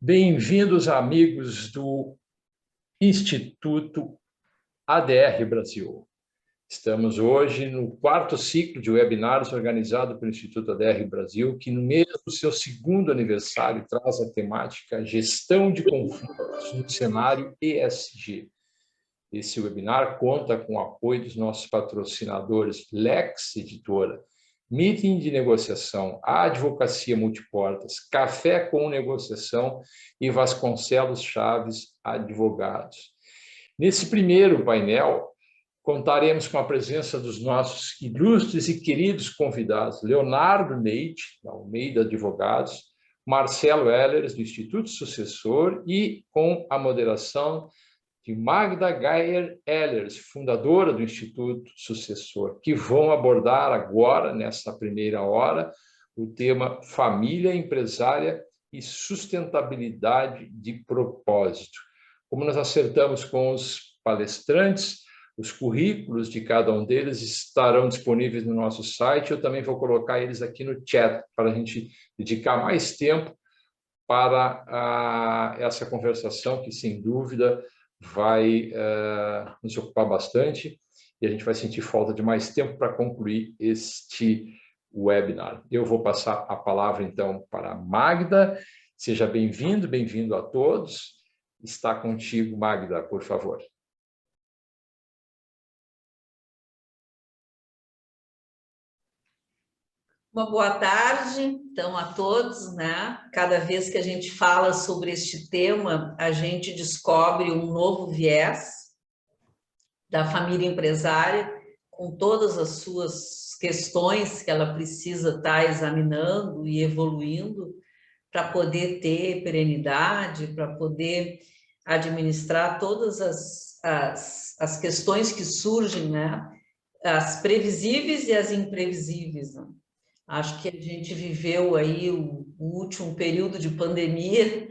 Bem-vindos, amigos do Instituto ADR Brasil. Estamos hoje no quarto ciclo de webinars organizado pelo Instituto ADR Brasil, que no mês do seu segundo aniversário traz a temática Gestão de Conflitos no Cenário ESG. Esse webinar conta com o apoio dos nossos patrocinadores Lex Editora, Meeting de Negociação, Advocacia Multiportas, Café com Negociação e Vasconcelos Chaves Advogados. Nesse primeiro painel, contaremos com a presença dos nossos ilustres e queridos convidados, Leonardo Neite, da Almeida Advogados, Marcelo Ehlers, do Instituto Sucessor, e com a moderação de Magda Geyer Ehlers, fundadora do Instituto Sucessor, que vão abordar agora, nessa primeira hora, o tema Família Empresária e Sustentabilidade de Propósito. Como nós acertamos com os palestrantes, os currículos de cada um deles estarão disponíveis no nosso site. Eu também vou colocar eles aqui no chat, para a gente dedicar mais tempo para essa conversação, que, sem dúvida, vai nos ocupar bastante, e a gente vai sentir falta de mais tempo para concluir este webinar. Eu vou passar a palavra, então, para a Magda. Seja bem-vindo, bem-vindo a todos. Está contigo, Magda, por favor. Uma boa tarde, então, a todos, né? Cada vez que a gente fala sobre este tema, a gente descobre um novo viés da família empresária, com todas as suas questões que ela precisa estar examinando e evoluindo para poder ter perenidade, para poder administrar todas as questões que surgem, né? As previsíveis e as imprevisíveis, né? Acho que a gente viveu aí o último período de pandemia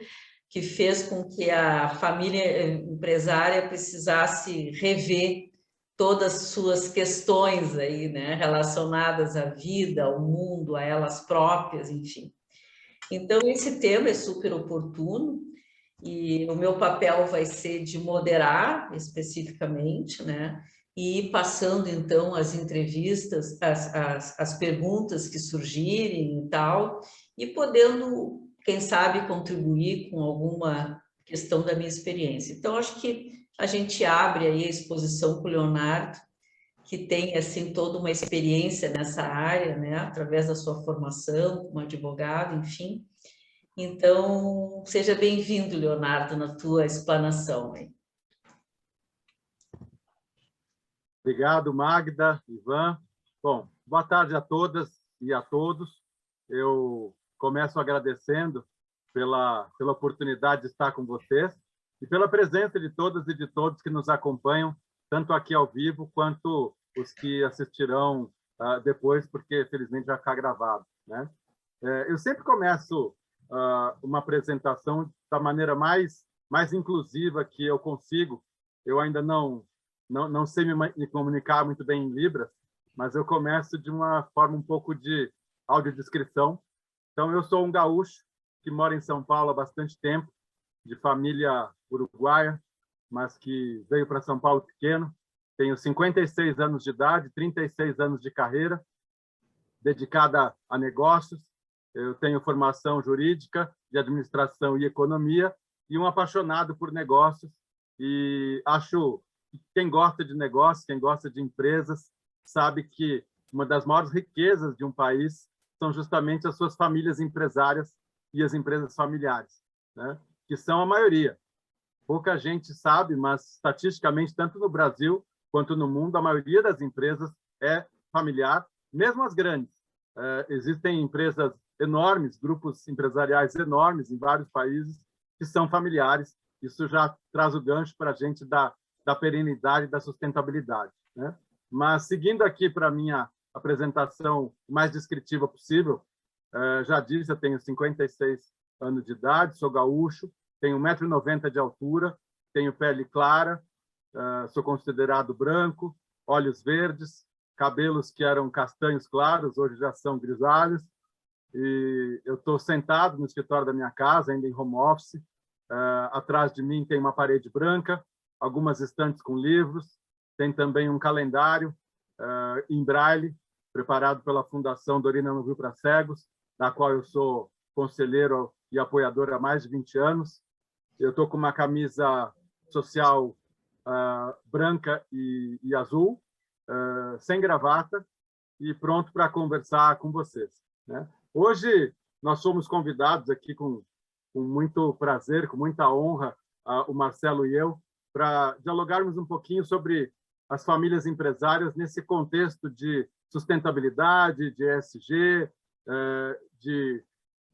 que fez com que a família empresária precisasse rever todas as suas questões aí, né, relacionadas à vida, ao mundo, a elas próprias, enfim. Então, esse tema é super oportuno e o meu papel vai ser de moderar especificamente, né, e ir passando, então, as entrevistas, as perguntas que surgirem e tal, e podendo, quem sabe, contribuir com alguma questão da minha experiência. Então, acho que a gente abre aí a exposição com o Leonardo, que tem, assim, toda uma experiência nessa área, né, através da sua formação como advogado, enfim. Então, seja bem-vindo, Leonardo, na tua explanação aí. Obrigado, Magda, Ivan. Bom, boa tarde a todas e a todos. Eu começo agradecendo pela oportunidade de estar com vocês e pela presença de todas e de todos que nos acompanham, tanto aqui ao vivo quanto os que assistirão depois, porque, felizmente, já está gravado, né? Eu sempre começo uma apresentação da maneira mais inclusiva que eu consigo. Eu ainda não sei me comunicar muito bem em Libras, mas eu começo de uma forma um pouco de audiodescrição. Então, eu sou um gaúcho que mora em São Paulo há bastante tempo, de família uruguaia, mas que veio para São Paulo pequeno. Tenho 56 anos de idade, 36 anos de carreira, dedicada a negócios. Eu tenho formação jurídica, de administração e economia, e um apaixonado por negócios. E acho que quem gosta de negócios, quem gosta de empresas, sabe que uma das maiores riquezas de um país são justamente as suas famílias empresárias e as empresas familiares, né? Que são a maioria. Pouca gente sabe, mas estatisticamente, tanto no Brasil quanto no mundo, a maioria das empresas é familiar, mesmo as grandes. Existem empresas enormes, grupos empresariais enormes em vários países que são familiares. Isso já traz o gancho para a gente da perenidade e da sustentabilidade, né? Mas, seguindo aqui para a minha apresentação mais descritiva possível, já disse, eu tenho 56 anos de idade, sou gaúcho, tenho 1,90 m de altura, tenho pele clara, sou considerado branco, olhos verdes, cabelos que eram castanhos claros, hoje já são grisalhos. e eu estou sentado no escritório da minha casa, ainda em home office. Atrás de mim tem uma parede branca, algumas estantes com livros, tem também um calendário em braille, preparado pela Fundação Dorina Novillo para Cegos, da qual eu sou conselheiro e apoiador há mais de 20 anos. Eu estou com uma camisa social branca e azul, sem gravata, e pronto para conversar com vocês, né? Hoje, nós somos convidados aqui com muito prazer, com muita honra, o Marcelo e eu, para dialogarmos um pouquinho sobre as famílias empresárias nesse contexto de sustentabilidade, de ESG, de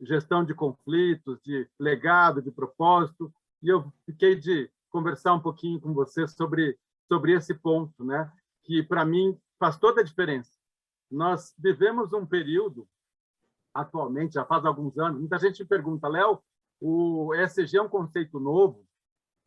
gestão de conflitos, de legado, de propósito. E eu fiquei de conversar um pouquinho com você sobre esse ponto, né? Que, para mim, faz toda a diferença. Nós vivemos um período, atualmente, já faz alguns anos, muita gente me pergunta, Léo, o ESG é um conceito novo?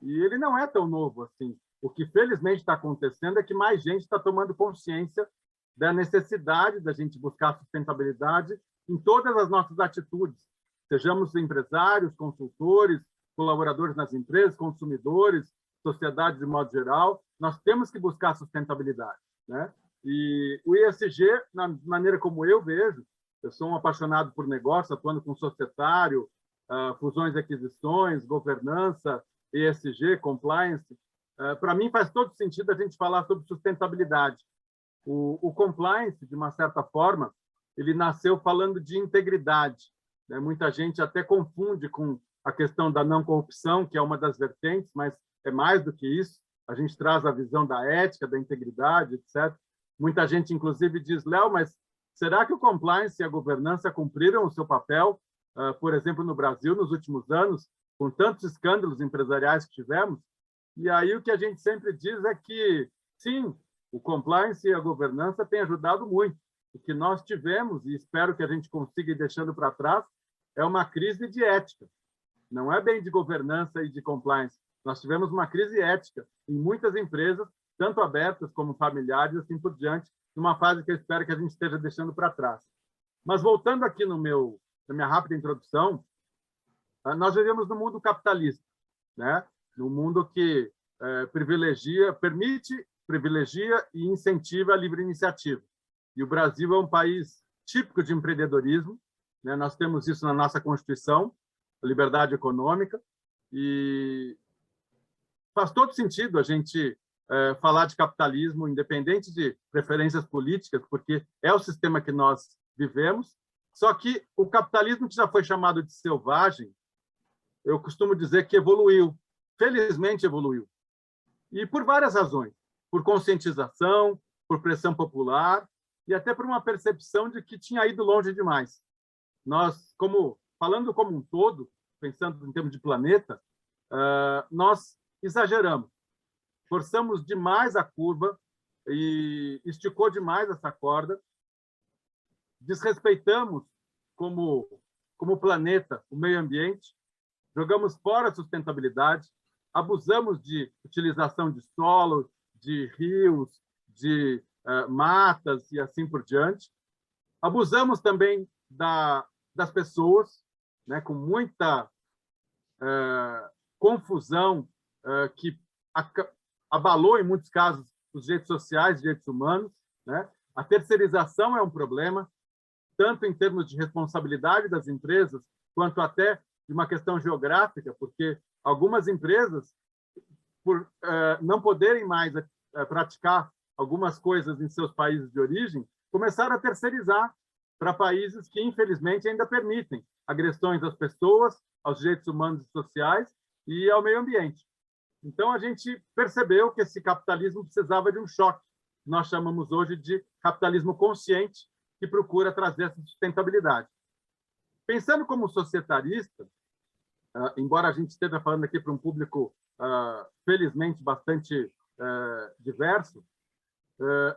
E ele não é tão novo assim. O que, felizmente, está acontecendo é que mais gente está tomando consciência da necessidade da gente buscar sustentabilidade em todas as nossas atitudes, sejamos empresários, consultores, colaboradores nas empresas, consumidores, sociedades de modo geral, nós temos que buscar sustentabilidade, né? E o ESG, na maneira como eu vejo, eu sou um apaixonado por negócio, atuando com societário, fusões e aquisições, governança, ESG, compliance. Para mim, faz todo sentido a gente falar sobre sustentabilidade. O compliance, de uma certa forma, ele nasceu falando de integridade, né? Muita gente até confunde com a questão da não corrupção, que é uma das vertentes, mas é mais do que isso. A gente traz a visão da ética, da integridade, etc. Muita gente, inclusive, diz, Léo, mas será que o compliance e a governança cumpriram o seu papel, por exemplo, no Brasil, nos últimos anos, com tantos escândalos empresariais que tivemos? E aí o que a gente sempre diz é que, sim, o compliance e a governança têm ajudado muito. O que nós tivemos, e espero que a gente consiga ir deixando para trás, é uma crise de ética. Não é bem de governança e de compliance. Nós tivemos uma crise ética em muitas empresas, tanto abertas como familiares, assim por diante, numa fase que eu espero que a gente esteja deixando para trás. Mas voltando aqui na minha rápida introdução, nós vivemos no mundo capitalista, né? No mundo que privilegia e incentiva a livre iniciativa. E o Brasil é um país típico de empreendedorismo, né? Nós temos isso na nossa Constituição, a liberdade econômica, e faz todo sentido a gente falar de capitalismo, independente de preferências políticas, porque é o sistema que nós vivemos. Só que o capitalismo, que já foi chamado de selvagem, eu costumo dizer que evoluiu, felizmente evoluiu. E por várias razões, por conscientização, por pressão popular e até por uma percepção de que tinha ido longe demais. Nós, falando como um todo, pensando em termos de planeta, nós exageramos, forçamos demais a curva e esticou demais essa corda, desrespeitamos como planeta o meio ambiente, jogamos fora a sustentabilidade, abusamos de utilização de solo, de rios, de matas e assim por diante. Abusamos também das pessoas, né, com muita confusão que abalou, em muitos casos, os direitos sociais, os direitos humanos, né? A terceirização é um problema, tanto em termos de responsabilidade das empresas, quanto até de uma questão geográfica, porque algumas empresas, por não poderem mais praticar algumas coisas em seus países de origem, começaram a terceirizar para países que, infelizmente, ainda permitem agressões às pessoas, aos direitos humanos e sociais e ao meio ambiente. Então, a gente percebeu que esse capitalismo precisava de um choque. Nós chamamos hoje de capitalismo consciente, que procura trazer essa sustentabilidade. Pensando como societarista, embora a gente esteja falando aqui para um público, felizmente, bastante diverso,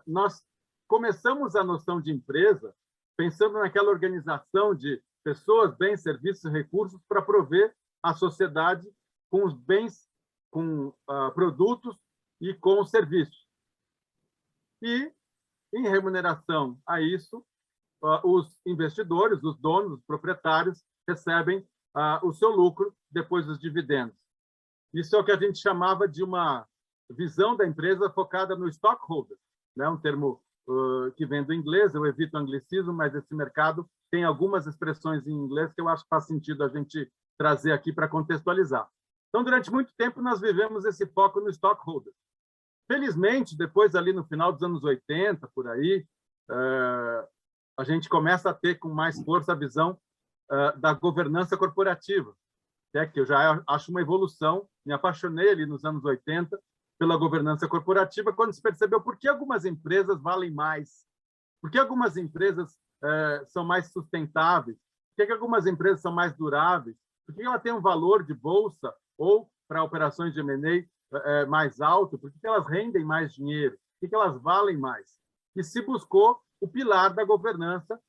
nós começamos a noção de empresa pensando naquela organização de pessoas, bens, serviços e recursos para prover a sociedade com os bens, com produtos e com os serviços. E, em remuneração a isso, os investidores, os donos, os proprietários, recebem o seu lucro depois dos dividendos. Isso é o que a gente chamava de uma visão da empresa focada no stockholder, né? Um termo que vem do inglês, eu evito o anglicismo, mas esse mercado tem algumas expressões em inglês que eu acho que faz sentido a gente trazer aqui para contextualizar. Então, durante muito tempo, nós vivemos esse foco no stockholder. Felizmente, depois, ali no final dos anos 80, por aí, a gente começa a ter com mais força a visão da governança corporativa, que eu já acho uma evolução. Me apaixonei ali nos anos 80 pela governança corporativa, quando se percebeu por que algumas empresas valem mais, por que algumas empresas são mais sustentáveis, por que algumas empresas são mais duráveis, por que ela tem um valor de bolsa ou para operações de M&A mais alto, por que elas rendem mais dinheiro, por que elas valem mais. E se buscou o pilar da governança,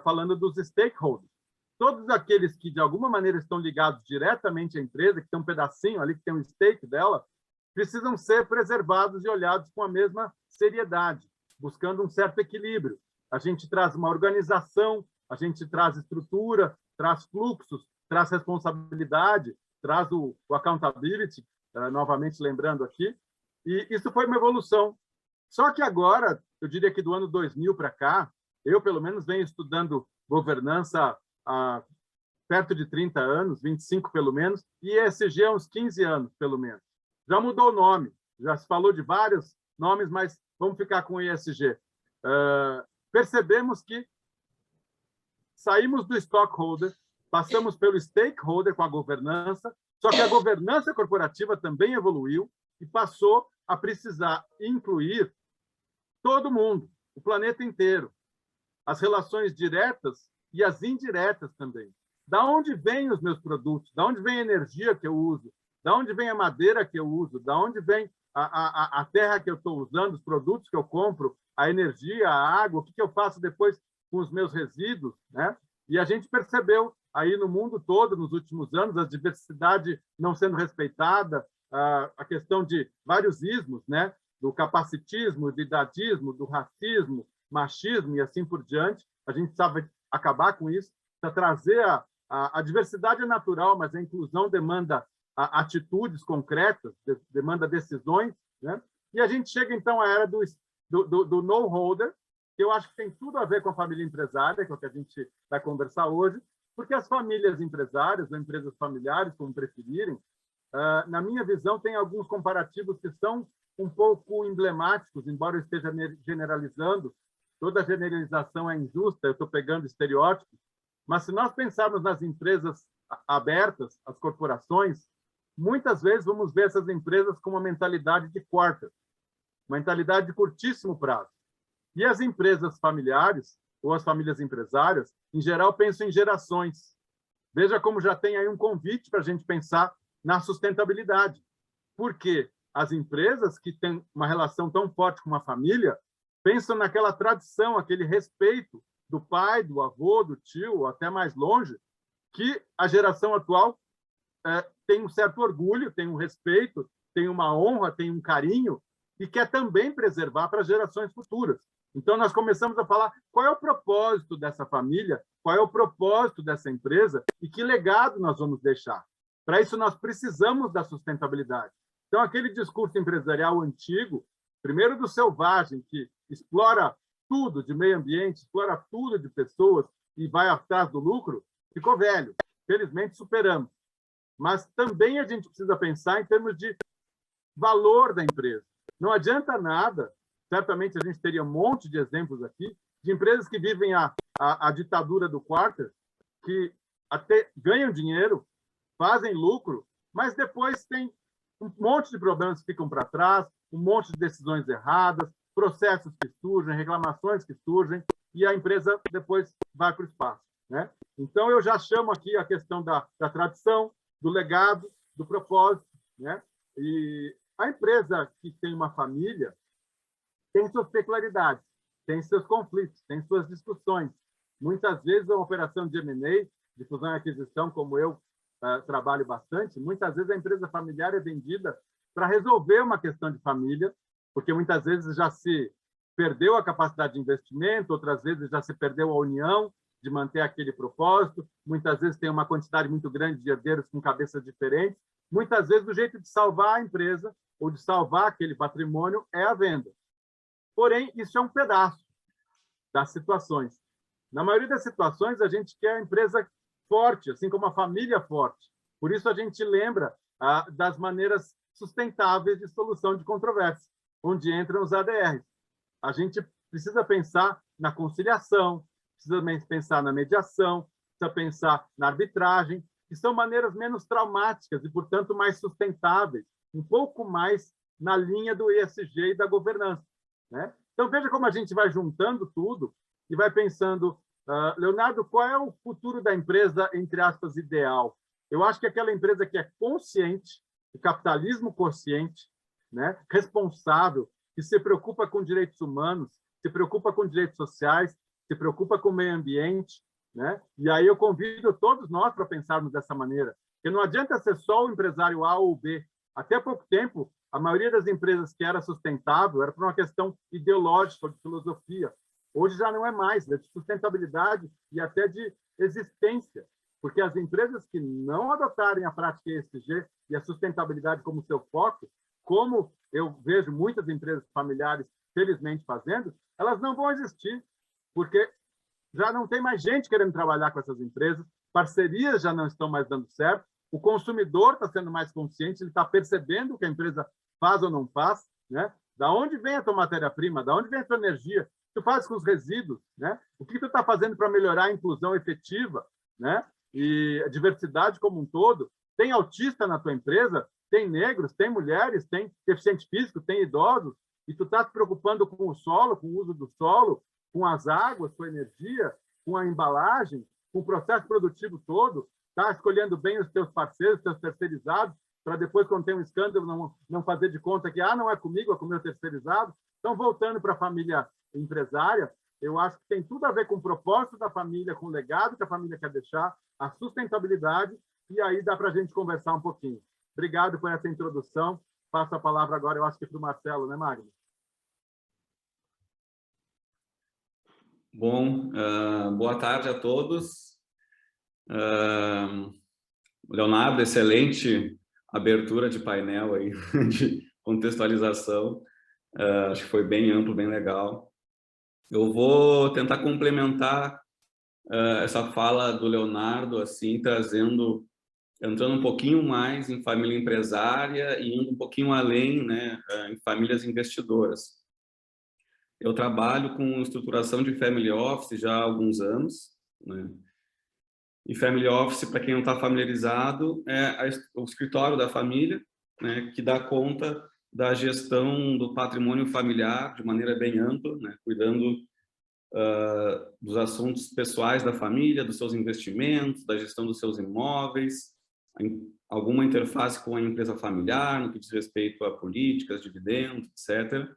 falando dos stakeholders. Todos aqueles que, de alguma maneira, estão ligados diretamente à empresa, que tem um pedacinho ali, que tem um stake dela, precisam ser preservados e olhados com a mesma seriedade, buscando um certo equilíbrio. A gente traz uma organização, a gente traz estrutura, traz fluxos, traz responsabilidade, traz o accountability, novamente lembrando aqui, e isso foi uma evolução. Só que agora, eu diria que do ano 2000 para cá, eu, pelo menos, venho estudando governança há perto de 30 anos, 25 pelo menos, e ESG há uns 15 anos, pelo menos. Já mudou o nome, já se falou de vários nomes, mas vamos ficar com ESG. Percebemos que saímos do stockholder, passamos pelo stakeholder com a governança, só que a governança corporativa também evoluiu e passou a precisar incluir todo mundo, o planeta inteiro, as relações diretas e as indiretas também. Da onde vêm os meus produtos? Da onde vem a energia que eu uso? Da onde vem a madeira que eu uso? Da onde vem a terra que eu estou usando, os produtos que eu compro, a energia, a água? O que eu faço depois com os meus resíduos, né? E a gente percebeu aí no mundo todo, nos últimos anos, a diversidade não sendo respeitada, a questão de vários ismos, né? Do capacitismo, do idadismo, do racismo, machismo e assim por diante. A gente sabe acabar com isso, para trazer a diversidade é natural, mas a inclusão demanda atitudes concretas, demanda decisões, né? E a gente chega, então, à era do no-holder, que eu acho que tem tudo a ver com a família empresária, que é o que a gente vai conversar hoje, porque as famílias empresárias, ou empresas familiares, como preferirem, na minha visão, tem alguns comparativos que são um pouco emblemáticos, embora eu esteja generalizando. Toda generalização é injusta, eu estou pegando estereótipos, mas se nós pensarmos nas empresas abertas, as corporações, muitas vezes vamos ver essas empresas com uma mentalidade de quarter, uma mentalidade de curtíssimo prazo. E as empresas familiares, ou as famílias empresárias, em geral, pensam em gerações. Veja como já tem aí um convite para a gente pensar na sustentabilidade. Porque as empresas que têm uma relação tão forte com uma família pensam naquela tradição, aquele respeito do pai, do avô, do tio, ou até mais longe, que a geração atual tem um certo orgulho, tem um respeito, tem uma honra, tem um carinho, e quer também preservar para as gerações futuras. Então, nós começamos a falar qual é o propósito dessa família, qual é o propósito dessa empresa e que legado nós vamos deixar. Para isso, nós precisamos da sustentabilidade. Então, aquele discurso empresarial antigo, primeiro do selvagem, que explora tudo de meio ambiente, explora tudo de pessoas e vai atrás do lucro, ficou velho. Felizmente, superamos. Mas também a gente precisa pensar em termos de valor da empresa. Não adianta nada, certamente a gente teria um monte de exemplos aqui, de empresas que vivem a ditadura do quarter, que até ganham dinheiro, fazem lucro, mas depois tem um monte de problemas que ficam para trás, um monte de decisões erradas, processos que surgem, reclamações que surgem, e a empresa depois vai para o espaço, né? Então, eu já chamo aqui a questão da tradição, do legado, do propósito, né? E a empresa que tem uma família tem suas peculiaridades, tem seus conflitos, tem suas discussões. Muitas vezes, a operação de M&A, de fusão e aquisição, como eu trabalho bastante, muitas vezes a empresa familiar é vendida para resolver uma questão de família, porque muitas vezes já se perdeu a capacidade de investimento, outras vezes já se perdeu a união de manter aquele propósito, muitas vezes tem uma quantidade muito grande de herdeiros com cabeças diferentes, muitas vezes o jeito de salvar a empresa ou de salvar aquele patrimônio é a venda. Porém, isso é um pedaço das situações. Na maioria das situações, a gente quer a empresa forte, assim como a família forte. Por isso, a gente lembra das maneiras sustentáveis de solução de controvérsia, onde entram os ADRs. A gente precisa pensar na conciliação, precisa pensar na mediação, precisa pensar na arbitragem, que são maneiras menos traumáticas e, portanto, mais sustentáveis, um pouco mais na linha do ESG e da governança, né? Então, veja como a gente vai juntando tudo e vai pensando, Leonardo, qual é o futuro da empresa, entre aspas, ideal? Eu acho que aquela empresa que é consciente, o capitalismo consciente, né, responsável, que se preocupa com direitos humanos, se preocupa com direitos sociais, se preocupa com o meio ambiente, né? E aí eu convido todos nós para pensarmos dessa maneira, porque não adianta ser só o empresário A ou B. Até pouco tempo, a maioria das empresas que era sustentável era por uma questão ideológica, de filosofia. Hoje já não é mais, é de sustentabilidade e até de existência, porque as empresas que não adotarem a prática ESG e a sustentabilidade como seu foco, como eu vejo muitas empresas familiares felizmente fazendo, elas não vão existir, porque já não tem mais gente querendo trabalhar com essas empresas, parcerias já não estão mais dando certo, o consumidor está sendo mais consciente, ele está percebendo o que a empresa faz ou não faz, né? Da onde vem a tua matéria-prima, da onde vem a tua energia, tu faz com os resíduos, né? O que tu está fazendo para melhorar a inclusão efetiva, né? E a diversidade como um todo? Tem autista na tua empresa? Tem negros, tem mulheres, tem deficiente físico, tem idosos, e tu está te preocupando com o solo, com o uso do solo, com as águas, com a energia, com a embalagem, com o processo produtivo todo, está escolhendo bem os teus parceiros, os teus terceirizados, para depois, quando tem um escândalo, não fazer de conta que não é comigo, é com o meu terceirizado. Então, voltando para a família empresária, eu acho que tem tudo a ver com o propósito da família, com o legado que a família quer deixar, a sustentabilidade, e aí dá para a gente conversar um pouquinho. Obrigado por essa introdução. Passo a palavra agora, eu acho que para o Marcelo, né, Magno? Bom, boa tarde a todos. Leonardo, excelente abertura de painel aí, de contextualização. Acho que foi bem amplo, bem legal. Eu vou tentar complementar essa fala do Leonardo, assim, entrando um pouquinho mais em família empresária e indo um pouquinho além, né, em famílias investidoras. Eu trabalho com estruturação de family office já há alguns anos, né? E family office, para quem não está familiarizado, é o escritório da família, né, que dá conta da gestão do patrimônio familiar de maneira bem ampla, né, cuidando dos assuntos pessoais da família, dos seus investimentos, da gestão dos seus imóveis, alguma interface com a empresa familiar, no que diz respeito a políticas, dividendos, etc.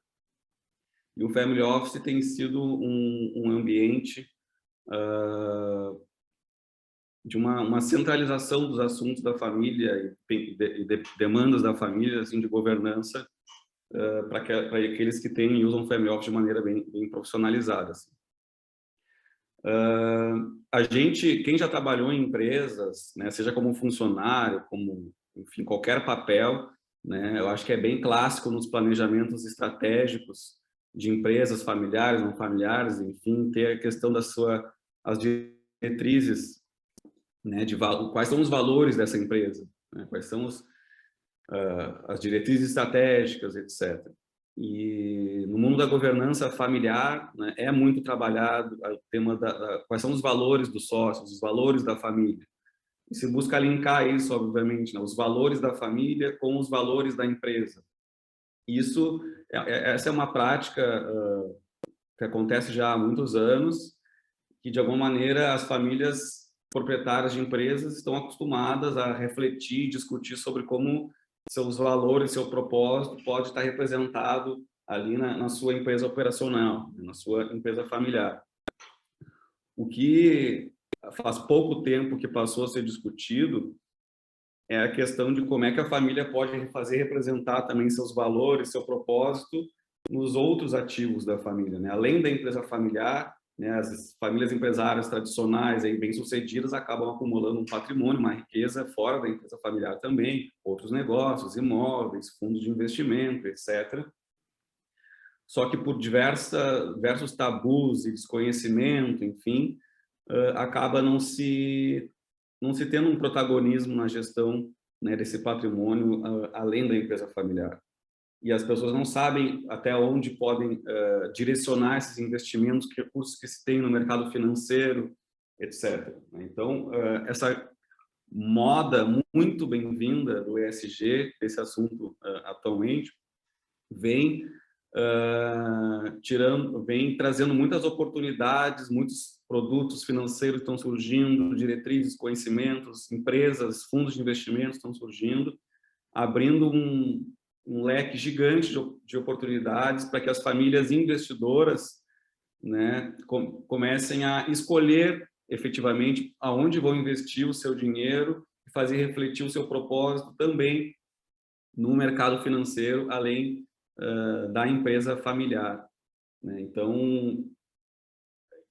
E o family office tem sido um ambiente de uma centralização dos assuntos da família e demandas da família, assim, de governança, para aqueles que têm e usam family office de maneira bem profissionalizada. Assim. Quem já trabalhou em empresas, né, seja como funcionário, como, enfim, qualquer papel, né, eu acho que é bem clássico nos planejamentos estratégicos de empresas familiares, não familiares, enfim, ter a questão as diretrizes, né, quais são os valores dessa empresa, né, quais são as diretrizes estratégicas, etc. E no mundo da governança familiar, né, é muito trabalhado o tema quais são os valores dos sócios, os valores da família. E se busca linkar isso, obviamente, né, os valores da família com os valores da empresa. Essa é uma prática que acontece já há muitos anos, que de alguma maneira as famílias proprietárias de empresas estão acostumadas a refletir, discutir sobre como seus valores, seu propósito pode estar representado ali na sua empresa operacional, na sua empresa familiar. O que faz pouco tempo que passou a ser discutido é a questão de como é que a família pode fazer representar também seus valores, seu propósito nos outros ativos da família, né? Além da empresa familiar, né, as famílias empresárias tradicionais e bem-sucedidas acabam acumulando um patrimônio, uma riqueza fora da empresa familiar também, outros negócios, imóveis, fundos de investimento, etc. Só que por diversos tabus e desconhecimento, enfim, acaba não se tendo um protagonismo na gestão, né, desse patrimônio além da empresa familiar. E as pessoas não sabem até onde podem direcionar esses investimentos, que recursos que se tem no mercado financeiro, etc. Então, essa moda muito bem-vinda do ESG, desse assunto atualmente, vem vem trazendo muitas oportunidades, muitos produtos financeiros estão surgindo, diretrizes, conhecimentos, empresas, fundos de investimentos estão surgindo, abrindo um leque gigante de oportunidades para que as famílias investidoras, né, comecem a escolher efetivamente aonde vão investir o seu dinheiro e fazer refletir o seu propósito também no mercado financeiro, além da empresa familiar, né? Então,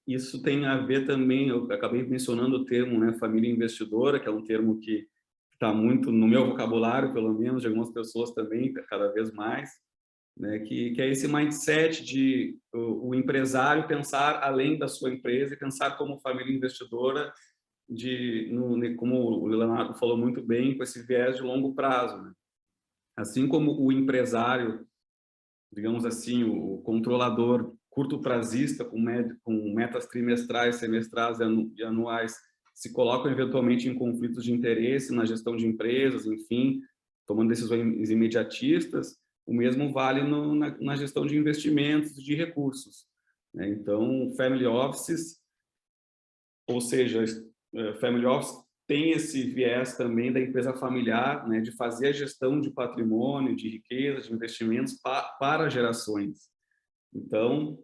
isso tem a ver também, eu acabei mencionando o termo, né, família investidora, que é um termo que está muito no meu vocabulário, pelo menos, de algumas pessoas também, cada vez mais, né, que é esse mindset de o empresário pensar além da sua empresa e pensar como família investidora, como o Leonardo falou muito bem, com esse viés de longo prazo, né? Assim como o empresário, digamos assim, o controlador curto-prazista, com metas trimestrais, semestrais e anuais, se colocam eventualmente em conflitos de interesse na gestão de empresas, enfim, tomando decisões imediatistas, o mesmo vale na gestão de investimentos, de recursos, né? Então, family offices, ou seja, family office tem esse viés também da empresa familiar, né, de fazer a gestão de patrimônio, de riqueza, de investimentos para gerações. Então,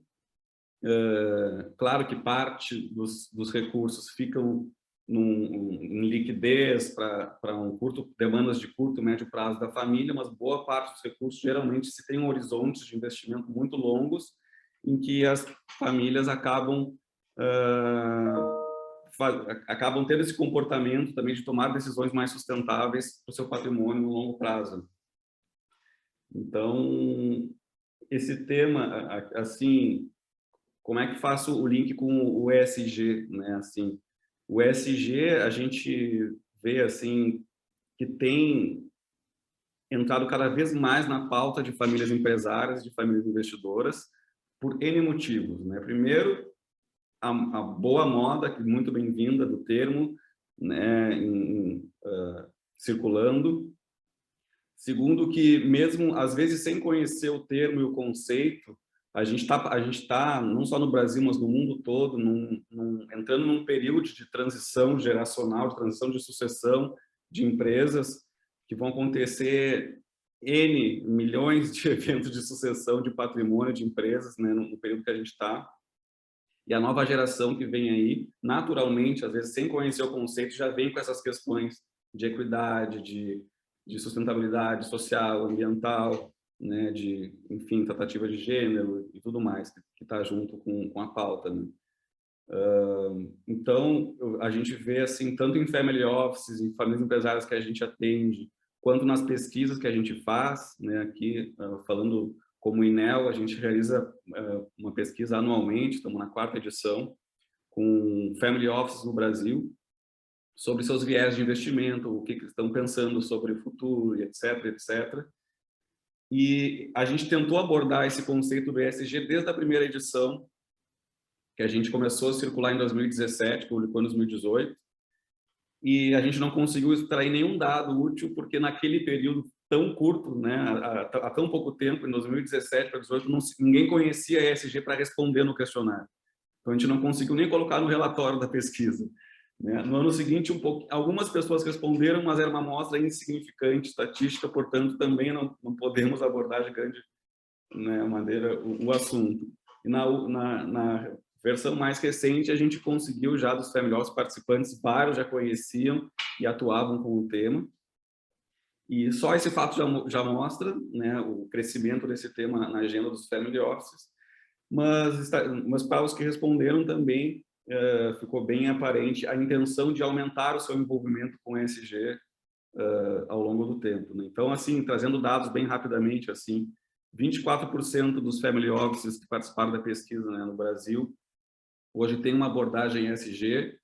claro que parte dos recursos ficam em liquidez para demandas de curto, médio prazo da família, mas boa parte dos recursos geralmente se tem horizontes de investimento muito longos, em que as famílias acabam tendo esse comportamento também de tomar decisões mais sustentáveis para o seu patrimônio no longo prazo. Então, esse tema, assim, como é que faço o link com o ESG, né? Assim, o ESG, a gente vê, assim, que tem entrado cada vez mais na pauta de famílias empresárias, de famílias investidoras, por N motivos, né? Primeiro, a boa moda, que muito bem-vinda do termo, né, circulando. Segundo, que mesmo às vezes sem conhecer o termo e o conceito, a gente tá não só no Brasil, mas no mundo todo, entrando num período de transição geracional, de transição de sucessão de empresas, que vão acontecer N milhões de eventos de sucessão de patrimônio de empresas, né, no período que a gente está. E a nova geração que vem aí, naturalmente, às vezes sem conhecer o conceito, já vem com essas questões de equidade, de sustentabilidade social, ambiental, né, enfim, tratativa de gênero e tudo mais que está junto com a pauta, né? Então, a gente vê, assim, tanto em family offices, em famílias empresárias que a gente atende, quanto nas pesquisas que a gente faz, né, aqui, falando como INEL, a gente realiza uma pesquisa anualmente, estamos na 4ª edição, com family offices no Brasil, sobre seus viés de investimento, o que estão pensando sobre o futuro, etc, etc. E a gente tentou abordar esse conceito do ESG desde a primeira edição, que a gente começou a circular em 2017, publicou em 2018, e a gente não conseguiu extrair nenhum dado útil, porque naquele período tão curto, né, há tão pouco tempo, em 2017 para 2018, ninguém conhecia ESG para responder no questionário. Então, a gente não conseguiu nem colocar no relatório da pesquisa, né? No ano seguinte, algumas pessoas responderam, mas era uma amostra insignificante, estatística, portanto, também não podemos abordar de grande, né, maneira o assunto. E na versão mais recente, a gente conseguiu já dos family office participantes, vários já conheciam e atuavam com o tema. E só esse fato já mostra, né, o crescimento desse tema na agenda dos family offices, mas para os que responderam também ficou bem aparente a intenção de aumentar o seu envolvimento com ESG ao longo do tempo, né? Então, assim, trazendo dados bem rapidamente, assim, 24% dos family offices que participaram da pesquisa, né, no Brasil hoje tem uma abordagem ESG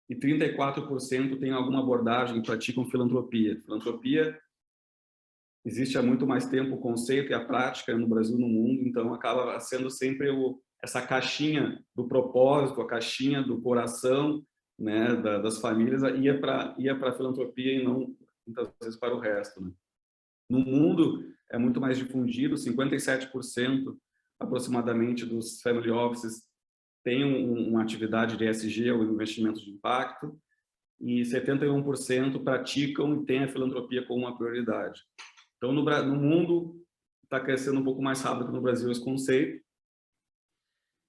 e 34% tem alguma abordagem e praticam filantropia. Filantropia existe há muito mais tempo o conceito e a prática no Brasil e no mundo, então acaba sendo sempre essa caixinha do propósito, a caixinha do coração, né, das famílias, ia para a filantropia e não muitas vezes para o resto, né? No mundo é muito mais difundido, 57% aproximadamente dos family offices têm uma atividade de ESG ou investimento de impacto, e 71% praticam e têm a filantropia como uma prioridade. Então, no mundo, está crescendo um pouco mais rápido que no Brasil esse conceito.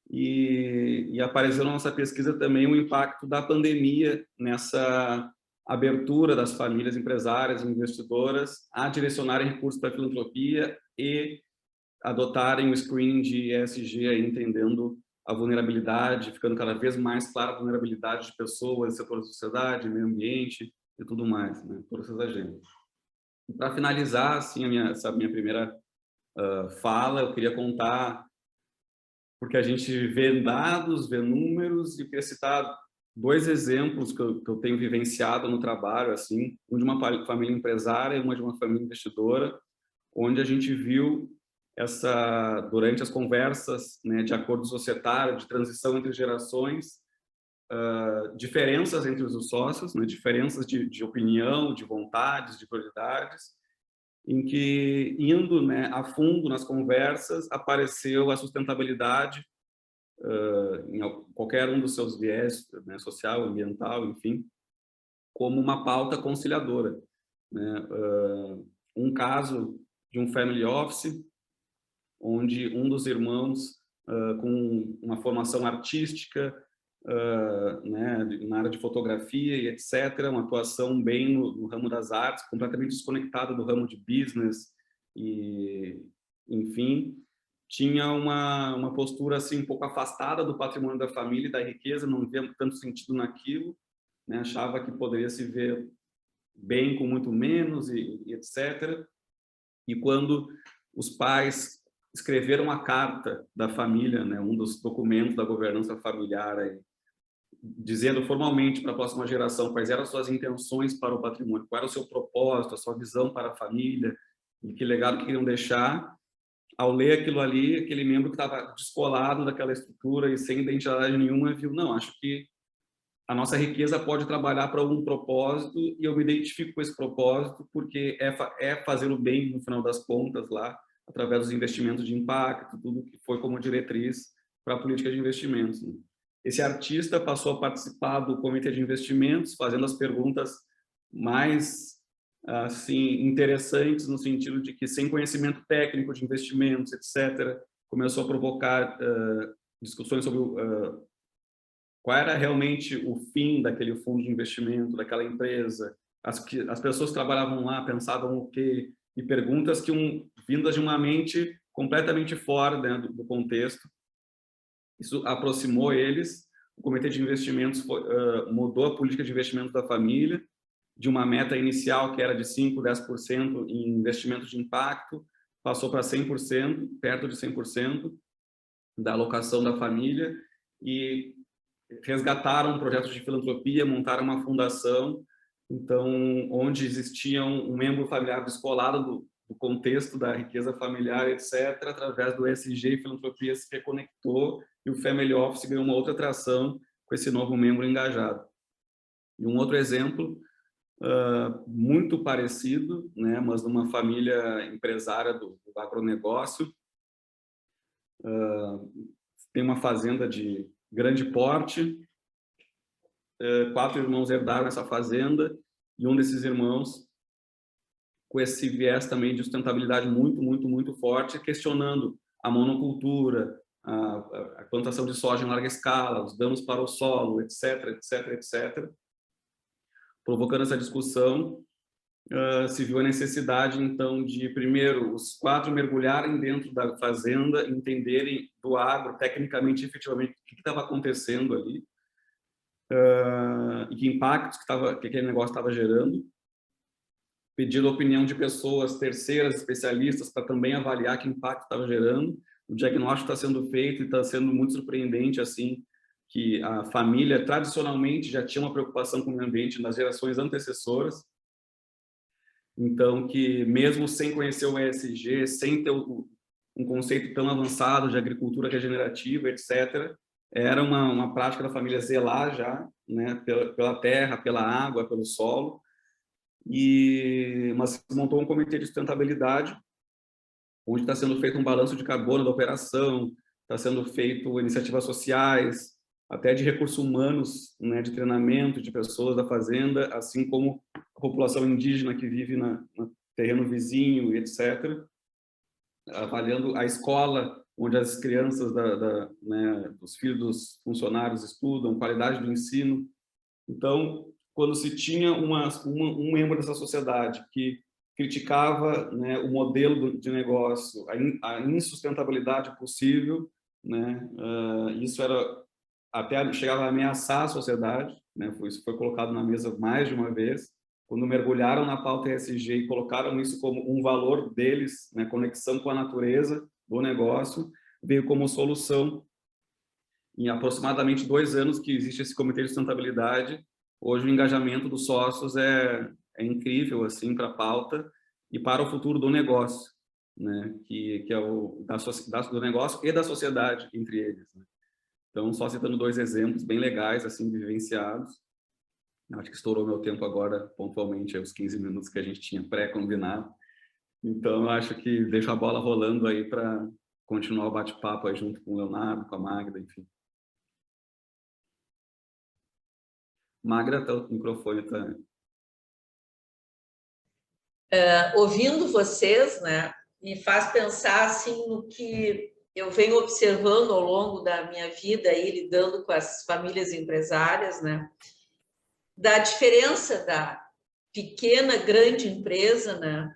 E apareceu na nossa pesquisa também o impacto da pandemia nessa abertura das famílias empresárias e investidoras a direcionarem recursos para a filantropia e adotarem o screening de ESG, aí, entendendo a vulnerabilidade, ficando cada vez mais clara a vulnerabilidade de pessoas, setor da sociedade, meio ambiente e tudo mais, né? Todas essas agendas. Para finalizar, assim, essa minha primeira fala, eu queria contar, porque a gente vê dados, vê números, e eu queria citar 2 exemplos que eu tenho vivenciado no trabalho, assim, um de uma família empresária e uma de uma família investidora, onde a gente viu durante as conversas, né, de acordo societário, de transição entre gerações, diferenças entre os sócios, né, diferenças de opinião, de vontades, de prioridades, em que, indo, né, a fundo nas conversas, apareceu a sustentabilidade em qualquer um dos seus viés, né, social, ambiental, enfim, como uma pauta conciliadora, né? Um caso de um family office, onde um dos irmãos, com uma formação artística, né, na área de fotografia e etc., uma atuação bem no ramo das artes, completamente desconectada do ramo de business, e, enfim, tinha uma postura assim um pouco afastada do patrimônio da família e da riqueza, não via tanto sentido naquilo, né, achava que poderia se ver bem com muito menos e etc. E quando os pais escreveram a carta da família, né, um dos documentos da governança familiar, aí, dizendo formalmente para a próxima geração quais eram as suas intenções para o patrimônio, qual era o seu propósito, a sua visão para a família, e que legado que queriam deixar, ao ler aquilo ali, aquele membro que estava descolado daquela estrutura e sem identidade nenhuma, viu, não, acho que a nossa riqueza pode trabalhar para algum propósito, e eu me identifico com esse propósito, porque é fazer o bem, no final das contas, lá, através dos investimentos de impacto, tudo que foi como diretriz para a política de investimentos, né? Esse artista passou a participar do comitê de investimentos, fazendo as perguntas mais assim interessantes, no sentido de que, sem conhecimento técnico de investimentos, etc., começou a provocar discussões sobre qual era realmente o fim daquele fundo de investimento, daquela empresa, as pessoas que trabalhavam lá pensavam o quê, e perguntas vindas de uma mente completamente fora, né, do contexto. Isso aproximou eles. O comitê de investimentos mudou a política de investimentos da família, de uma meta inicial que era de 5%, 10% em investimentos de impacto, passou para 100%, perto de 100% da alocação da família, e resgataram projetos de filantropia, montaram uma fundação, então, onde existia um membro familiar descolado do contexto da riqueza familiar, etc., através do ESG e filantropia se reconectou, e o Family Office ganhou uma outra atração com esse novo membro engajado. E um outro exemplo, muito parecido, né, mas numa família empresária do agronegócio, tem uma fazenda de grande porte, 4 irmãos herdaram essa fazenda, e um desses irmãos, com esse viés também de sustentabilidade muito forte, questionando a monocultura, a plantação de soja em larga escala, os danos para o solo, etc., provocando essa discussão. se viu a necessidade, então, de, primeiro, os 4 mergulharem dentro da fazenda, entenderem do agro, tecnicamente, efetivamente, o que estava acontecendo ali, e que impactos que aquele negócio estava gerando, pedindo a opinião de pessoas terceiras, especialistas, para também avaliar que impacto estava gerando. O diagnóstico está sendo feito e está sendo muito surpreendente, assim, que a família, tradicionalmente, já tinha uma preocupação com o meio ambiente nas gerações antecessoras. Então, que mesmo sem conhecer o ESG, sem ter um conceito tão avançado de agricultura regenerativa, etc., era uma prática da família zelar já, né, pela terra, pela água, pelo solo. Mas montou um comitê de sustentabilidade, onde está sendo feito um balanço de carbono da operação, está sendo feito iniciativas sociais, até de recursos humanos, né, de treinamento de pessoas da fazenda, assim como a população indígena que vive no terreno vizinho, etc., avaliando a escola onde as crianças né, dos filhos dos funcionários estudam, qualidade do ensino. Então, quando se tinha um membro dessa sociedade que criticava, né, o modelo de negócio, a insustentabilidade possível, né, isso até chegava a ameaçar a sociedade, né, isso foi colocado na mesa mais de uma vez, quando mergulharam na pauta ESG e colocaram isso como um valor deles, né, conexão com a natureza do negócio, veio como solução. Em aproximadamente 2 anos que existe esse comitê de sustentabilidade, hoje o engajamento dos sócios é incrível, assim, para a pauta e para o futuro do negócio, né, que é do negócio e da sociedade entre eles, né? Então, só citando 2 exemplos bem legais, assim, vivenciados. Acho que estourou meu tempo agora, pontualmente, os 15 minutos que a gente tinha pré-combinado. Então, eu acho que deixo a bola rolando aí para continuar o bate-papo aí junto com o Leonardo, com a Magda, enfim. Magda, o microfone está... Ouvindo vocês, né, me faz pensar assim no que eu venho observando ao longo da minha vida aí, lidando com as famílias empresárias, né, da diferença da pequena, grande empresa, né,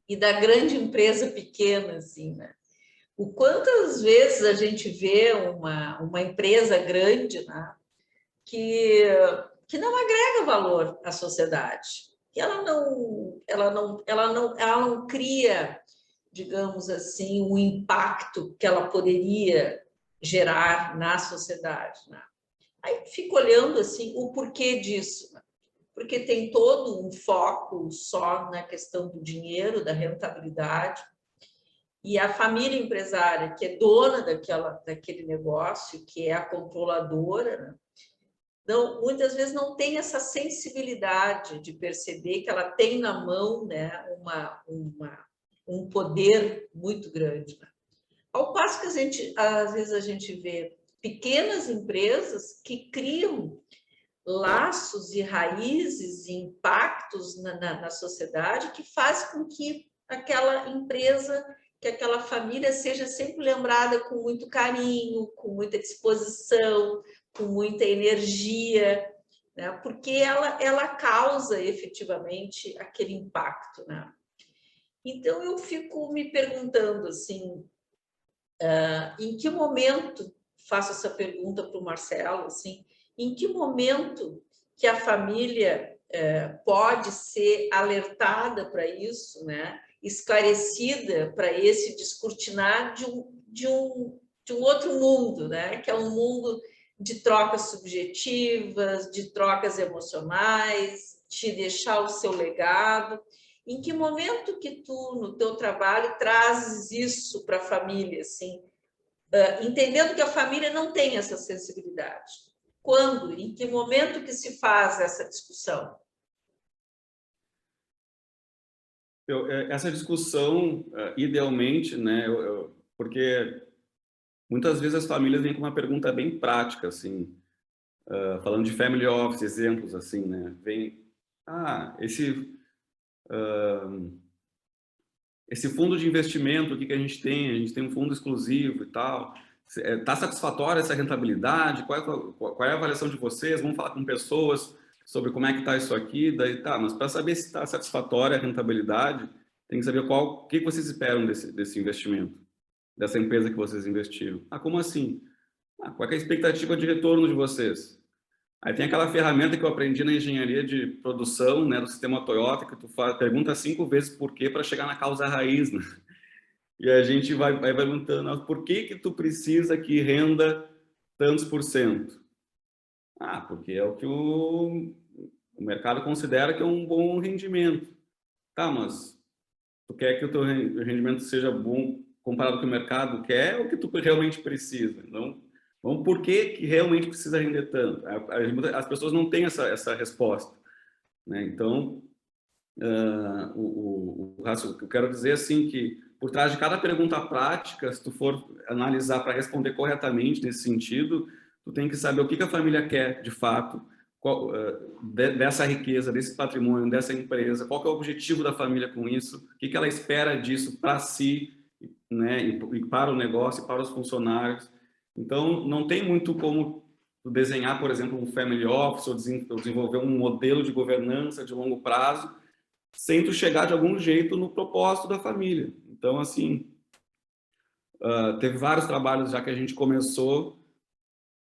e da grande empresa pequena, assim, né. O quantas vezes a gente vê uma empresa grande, né, que não agrega valor à sociedade, que ela não cria, digamos assim, o impacto que ela poderia gerar na sociedade, né? Aí fico olhando assim o porquê disso, né? Porque tem todo um foco só na questão do dinheiro, da rentabilidade, e a família empresária, que é dona daquele negócio, que é a controladora, né? Não, muitas vezes não tem essa sensibilidade de perceber que ela tem na mão, né, um poder muito grande, né? Ao passo que às vezes a gente vê pequenas empresas que criam laços e raízes e impactos na sociedade que faz com que aquela empresa, que aquela família seja sempre lembrada com muito carinho, com muita disposição, com muita energia, né? Porque ela causa efetivamente aquele impacto, né? Então eu fico me perguntando assim, em que momento, faço essa pergunta para o Marcelo, assim, em que momento que a família pode ser alertada para isso, né? Esclarecida para esse descortinar de um outro mundo, né? Que é um mundo de trocas subjetivas, de trocas emocionais, de deixar o seu legado. Em que momento que tu, no teu trabalho, trazes isso para a família, assim, entendendo que a família não tem essa sensibilidade? Quando? Em que momento que se faz essa discussão? Essa discussão, idealmente, né, porque muitas vezes as famílias vêm com uma pergunta bem prática, assim, falando de family office, exemplos, assim, né, vem, esse fundo de investimento, o que a gente tem? A gente tem um fundo exclusivo e tal. Está satisfatória essa rentabilidade? Qual é a avaliação de vocês? Vamos falar com pessoas sobre como é que está isso aqui, daí tá, mas para saber se está satisfatória a rentabilidade, tem que saber o que vocês esperam desse investimento, dessa empresa que vocês investiram. Ah, como assim? Ah, qual é a expectativa de retorno de vocês? Aí tem aquela ferramenta que eu aprendi na engenharia de produção, né, do sistema Toyota, que tu pergunta 5 vezes por quê para chegar na causa raiz, né? E a gente vai perguntando, por que tu precisa que renda tantos por cento? Ah, porque é o que o mercado considera que é um bom rendimento. Tá, mas tu quer que o teu rendimento seja bom comparado com o que o mercado quer ou que tu realmente precisa? Então, por que realmente precisa render tanto? As pessoas não têm essa resposta, né? Então, o que eu quero dizer assim que por trás de cada pergunta prática, se tu for analisar para responder corretamente nesse sentido, tu tem que saber o que a família quer de fato, dessa riqueza, desse patrimônio, dessa empresa, qual que é o objetivo da família com isso, o que ela espera disso para si, né, e para o negócio, e para os funcionários. Então, não tem muito como desenhar, por exemplo, um family office ou desenvolver um modelo de governança de longo prazo sem tu chegar de algum jeito no propósito da família. Então, assim, teve vários trabalhos já que a gente começou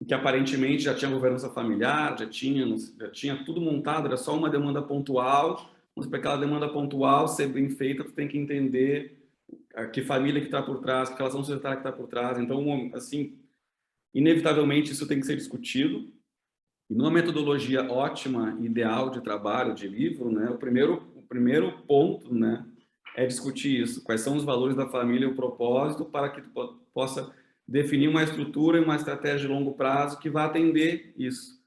que aparentemente já tinha governança familiar, já tinha tudo montado, era só uma demanda pontual, mas para aquela demanda pontual ser bem feita, tu tem que entender que família que está por trás, que relação societária que está por trás. Então, assim, inevitavelmente isso tem que ser discutido. E numa metodologia ótima, ideal de trabalho, de livro, né, o primeiro ponto, né, é discutir isso. Quais são os valores da família, o propósito, para que tu possa definir uma estrutura e uma estratégia de longo prazo que vá atender isso,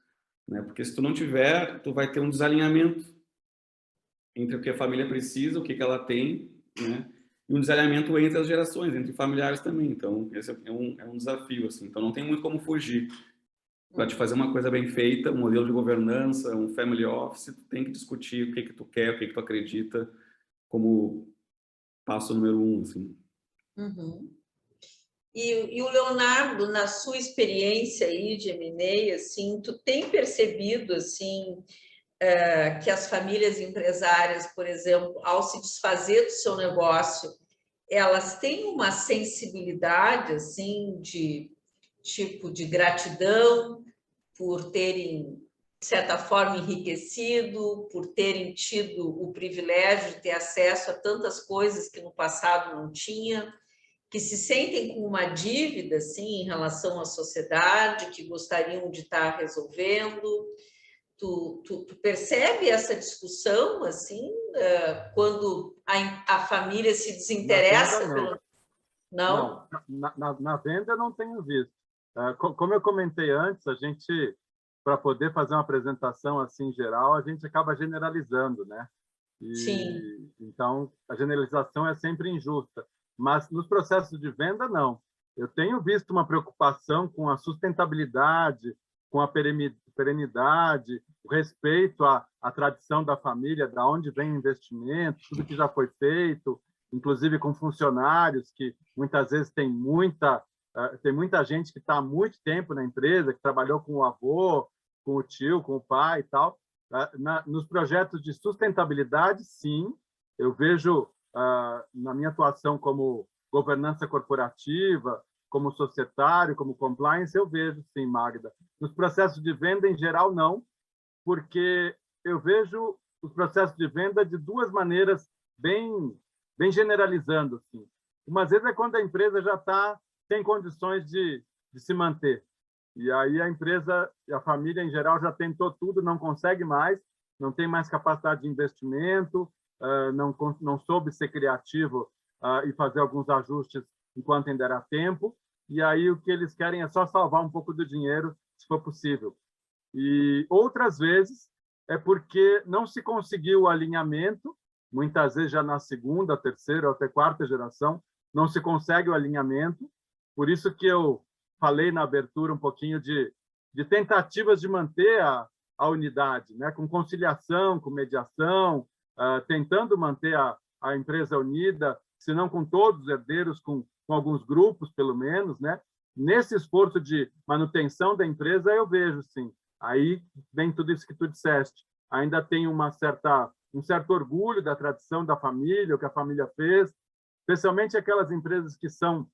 né? Porque se tu não tiver, tu vai ter um desalinhamento entre o que a família precisa, o que ela tem, né? E um desalinhamento entre as gerações, entre familiares também. Então, esse é um desafio, assim. Então, não tem muito como fugir. Para te fazer uma coisa bem feita, um modelo de governança, um family office, tu tem que discutir o que tu quer, o que tu acredita, como passo número 1, assim. Uhum. E o Leonardo, na sua experiência aí de M&A, assim, tu tem percebido assim que as famílias empresárias, por exemplo, ao se desfazer do seu negócio, elas têm uma sensibilidade assim de tipo de gratidão por terem de certa forma enriquecido, por terem tido o privilégio de ter acesso a tantas coisas que no passado não tinha, que se sentem com uma dívida assim em relação à sociedade, que gostariam de estar resolvendo. Tu percebe essa discussão assim quando a família se desinteressa pelo... Não, na venda eu não tenho visto. Como eu comentei antes, a gente, para poder fazer uma apresentação assim geral, a gente acaba generalizando, né? Sim. Então, a generalização é sempre injusta. Mas nos processos de venda, não. Eu tenho visto uma preocupação com a sustentabilidade, com a perenidade, o respeito à tradição da família, da onde vem o investimento, tudo que já foi feito, inclusive com funcionários que muitas vezes tem muita gente que está há muito tempo na empresa, que trabalhou com o avô, com o tio, com o pai e tal. Nos projetos de sustentabilidade, sim, eu vejo na minha atuação como governança corporativa, como societário, como compliance, eu vejo, sim, Magda. Nos processos de venda, em geral, não, porque eu vejo os processos de venda de duas maneiras bem generalizando. Assim. Uma vez é quando a empresa já está sem condições de se manter. E aí a empresa, a família em geral já tentou tudo, não consegue mais, não tem mais capacidade de investimento, não soube ser criativo e fazer alguns ajustes enquanto ainda era tempo. E aí o que eles querem é só salvar um pouco do dinheiro, se for possível. E outras vezes é porque não se conseguiu o alinhamento, muitas vezes já na segunda, terceira ou até quarta geração, não se consegue o alinhamento. Por isso que eu falei na abertura um pouquinho de tentativas de manter a unidade, né? Com conciliação, com mediação, tentando manter a empresa unida, se não com todos os herdeiros, com alguns grupos, pelo menos, né? Nesse esforço de manutenção da empresa, eu vejo, sim, Aí vem tudo isso que tu disseste. Ainda tem um certo orgulho da tradição da família, o que a família fez, especialmente aquelas empresas que são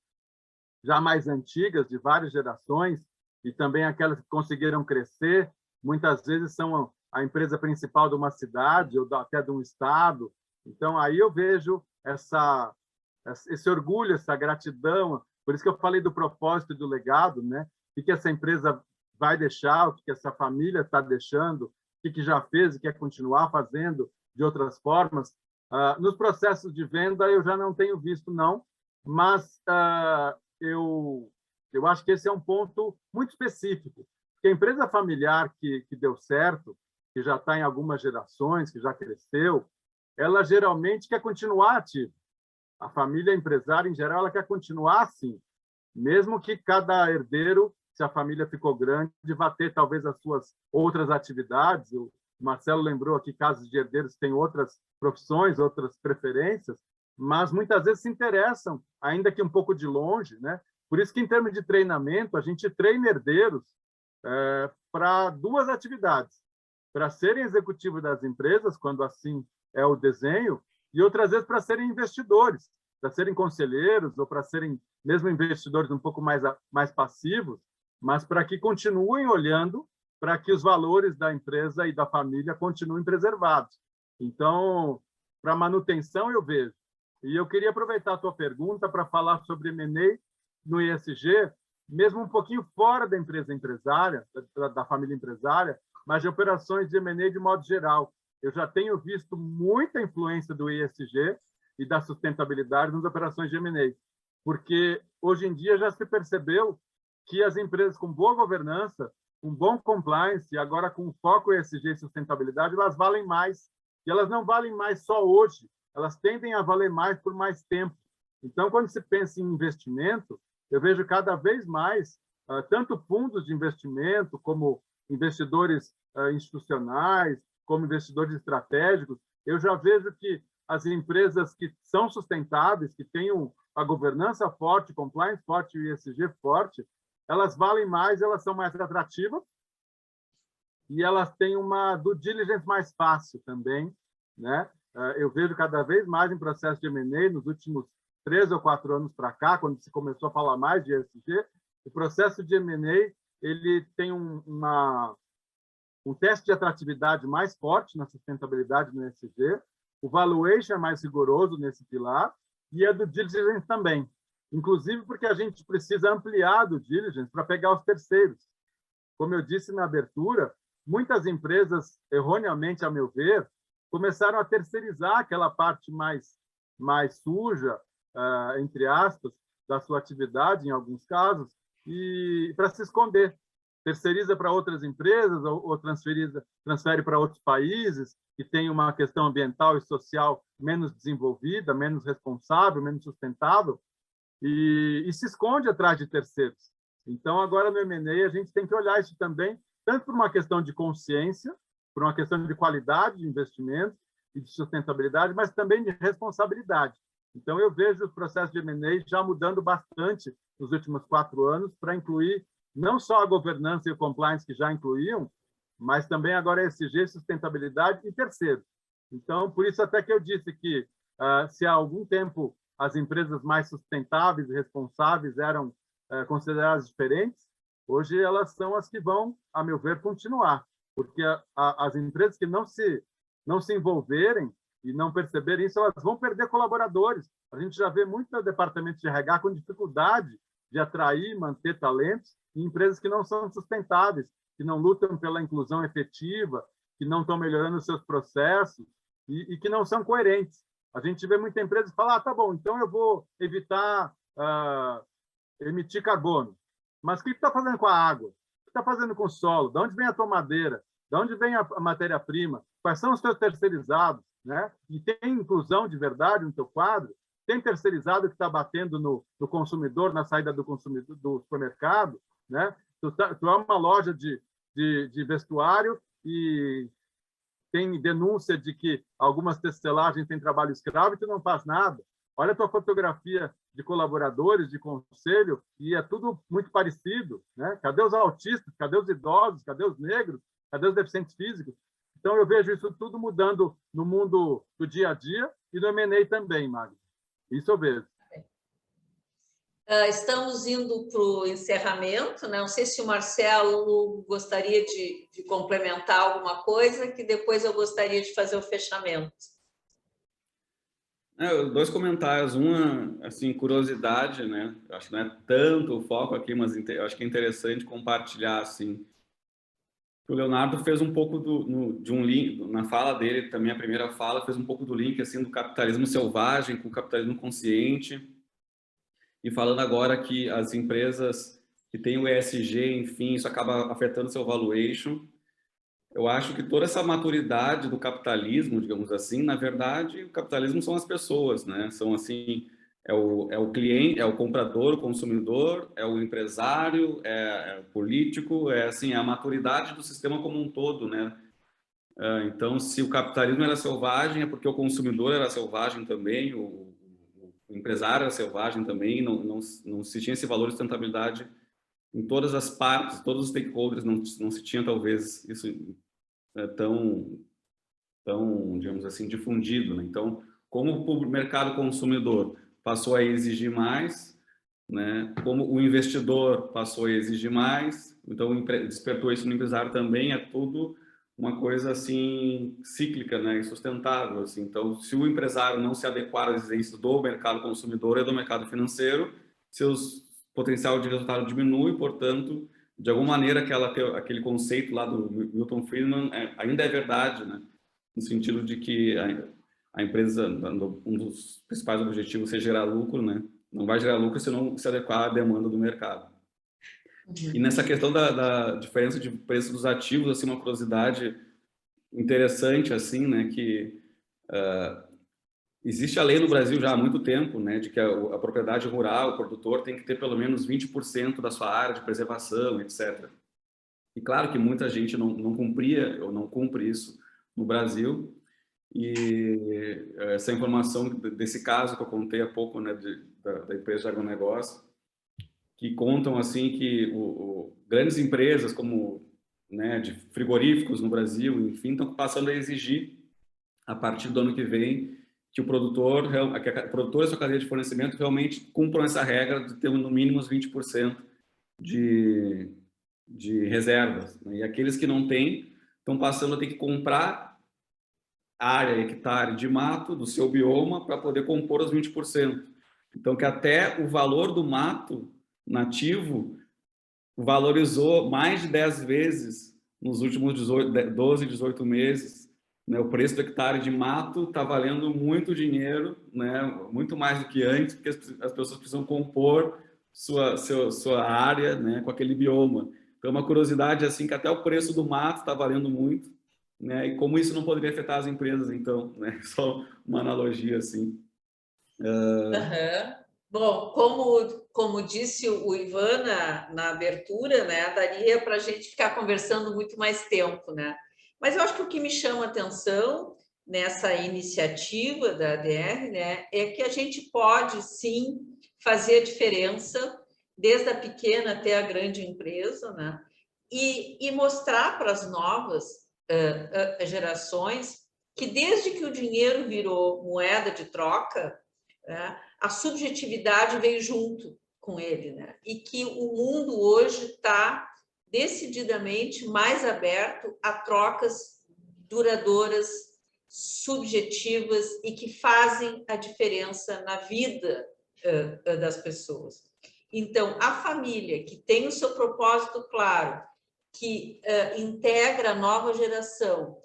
já mais antigas, de várias gerações, e também aquelas que conseguiram crescer, muitas vezes são a empresa principal de uma cidade ou até de um estado. Então, aí eu vejo esse orgulho, essa gratidão. Por isso que eu falei do propósito e do legado, né? O que essa empresa vai deixar, o que essa família está deixando, o que já fez e quer continuar fazendo de outras formas. Nos processos de venda, eu já não tenho visto, não, mas eu acho que esse é um ponto muito específico, porque a empresa familiar que deu certo, que já está em algumas gerações, que já cresceu, ela geralmente quer continuar ativa. A família empresária, em geral, ela quer continuar assim, mesmo que cada herdeiro, se a família ficou grande, vá ter talvez as suas outras atividades. O Marcelo lembrou aqui casos de herdeiros que têm outras profissões, outras preferências, mas muitas vezes se interessam, ainda que um pouco de longe, né? Por isso que, em termos de treinamento, a gente treina herdeiros para duas atividades: para serem executivos das empresas, quando assim é o desenho, e outras vezes para serem investidores, para serem conselheiros ou para serem mesmo investidores um pouco mais passivos, mas para que continuem olhando para que os valores da empresa e da família continuem preservados. Então, para manutenção, eu vejo. E eu queria aproveitar a tua pergunta para falar sobre M&A no ESG, mesmo um pouquinho fora da empresa empresária, da família empresária, mas de operações de M&A de modo geral. Eu já tenho visto muita influência do ESG e da sustentabilidade nas operações de M&A, porque hoje em dia já se percebeu que as empresas com boa governança, com bom compliance e agora com foco em ESG e sustentabilidade, elas valem mais. E elas não valem mais só hoje, elas tendem a valer mais por mais tempo. Então, quando se pensa em investimento, eu vejo cada vez mais, tanto fundos de investimento, como investidores institucionais, como investidores estratégicos, eu já vejo que as empresas que são sustentáveis, que têm a governança forte, compliance forte e ESG forte, elas valem mais, elas são mais atrativas e elas têm uma due diligence mais fácil também, né? Eu vejo cada vez mais em processo de M&A, nos últimos 3 ou 4 anos para cá, quando se começou a falar mais de ESG, o processo de M&A ele tem um teste de atratividade mais forte na sustentabilidade no ESG, o valuation é mais rigoroso nesse pilar e a due diligence também. Inclusive porque a gente precisa ampliar a due diligence para pegar os terceiros. Como eu disse na abertura, muitas empresas, erroneamente, a meu ver, começaram a terceirizar aquela parte mais suja, entre aspas, da sua atividade, em alguns casos, e para se esconder. Terceiriza para outras empresas ou transfere para outros países que têm uma questão ambiental e social menos desenvolvida, menos responsável, menos sustentável, e se esconde atrás de terceiros. Então, agora no M&A, a gente tem que olhar isso também, tanto por uma questão de consciência, por uma questão de qualidade de investimento e de sustentabilidade, mas também de responsabilidade. Então, eu vejo os processos de M&A já mudando bastante nos últimos 4 anos para incluir não só a governança e o compliance que já incluíam, mas também agora ESG, sustentabilidade e terceiro. Então, por isso até que eu disse que se há algum tempo as empresas mais sustentáveis e responsáveis eram consideradas diferentes, hoje elas são as que vão, a meu ver, continuar, porque as empresas que não se envolverem e não perceberem isso, elas vão perder colaboradores. A gente já vê muitos departamentos de RH com dificuldade de atrair e manter talentos em empresas que não são sustentáveis, que não lutam pela inclusão efetiva, que não estão melhorando os seus processos e que não são coerentes. A gente vê muita empresa que fala, tá bom, então eu vou evitar emitir carbono. Mas o que está fazendo com a água? O que está fazendo com o solo? De onde vem a tua madeira? De onde vem a matéria-prima? Quais são os teus terceirizados? Né? E tem inclusão de verdade no teu quadro? Tem terceirizado que está batendo no consumidor, na saída do consumidor do supermercado? Né? Tu é uma loja de vestuário e tem denúncia de que algumas tecelagens têm trabalho escravo e tu não faz nada. Olha a tua fotografia de colaboradores, de conselho, e é tudo muito parecido, né? Cadê os autistas? Cadê os idosos? Cadê os negros? Cadê os deficientes físicos? Então, eu vejo isso tudo mudando no mundo do dia a dia e no M&A também, Magda. Isso eu vejo. Estamos indo para o encerramento, né? Não sei se o Marcelo gostaria de complementar alguma coisa, que depois eu gostaria de fazer o fechamento. Dois comentários. Uma, assim, curiosidade, né? Eu acho que não é tanto o foco aqui, mas eu acho que é interessante compartilhar, assim. O Leonardo fez um pouco de um link, na fala dele, também a primeira fala, fez um pouco do link, assim, do capitalismo selvagem com o capitalismo consciente. E falando agora que as empresas que têm o ESG, enfim, isso acaba afetando seu valuation. Eu acho que toda essa maturidade do capitalismo, digamos assim, na verdade, o capitalismo são as pessoas, né? São assim, é o cliente, é o comprador, o consumidor, é o empresário, é o político, é assim, a maturidade do sistema como um todo, né? Então, se o capitalismo era selvagem, é porque o consumidor era selvagem também, o empresário era selvagem também, não se tinha esse valor de sustentabilidade em todas as partes, todos os stakeholders, não se tinha talvez isso tão, digamos assim, difundido, né? Então, como o mercado consumidor passou a exigir mais, né? Como o investidor passou a exigir mais, então despertou isso no empresário também, é tudo uma coisa assim cíclica, né? Insustentável, assim. Então, se o empresário não se adequar às exigências do mercado consumidor e do mercado financeiro, seus potencial de resultado diminui, portanto, de alguma maneira aquele conceito lá do Milton Friedman ainda é verdade, né? No sentido de que a empresa, um dos principais objetivos é gerar lucro, né? Não vai gerar lucro se não se adequar à demanda do mercado. E nessa questão da diferença de preço dos ativos, assim, uma curiosidade interessante, assim, né, que existe a lei no Brasil já há muito tempo, né, de que a propriedade rural, o produtor tem que ter pelo menos 20% da sua área de preservação, etc. E claro que muita gente não cumpria ou não cumpre isso no Brasil. E essa informação desse caso que eu contei há pouco, né, da empresa de agronegócio, que contam assim que grandes empresas como, né, de frigoríficos no Brasil, enfim, estão passando a exigir a partir do ano que vem que o produtor e sua cadeia de fornecimento realmente cumpram essa regra de ter no mínimo os 20% de reservas, né? E aqueles que não têm estão passando a ter que comprar área, hectare de mato do seu bioma para poder compor os 20%. Então, que até o valor do mato nativo valorizou mais de 10 vezes nos últimos 12, 18 meses. Né? O preço do hectare de mato está valendo muito dinheiro, né? Muito mais do que antes, porque as pessoas precisam compor sua área, né, com aquele bioma. Então, é uma curiosidade assim que até o preço do mato está valendo muito, né? E como isso não poderia afetar as empresas, então, né? Só uma analogia assim. Bom, como disse o Ivan na abertura, né, daria para a gente ficar conversando muito mais tempo, né? Mas eu acho que o que me chama a atenção nessa iniciativa da ADR, né, é que a gente pode, sim, fazer a diferença, desde a pequena até a grande empresa, né? E mostrar para as novas gerações que, desde que o dinheiro virou moeda de troca, né, a subjetividade veio junto com ele, né? E que o mundo hoje está decididamente mais aberto a trocas duradouras, subjetivas e que fazem a diferença na vida das pessoas. Então, a família que tem o seu propósito claro, que integra a nova geração,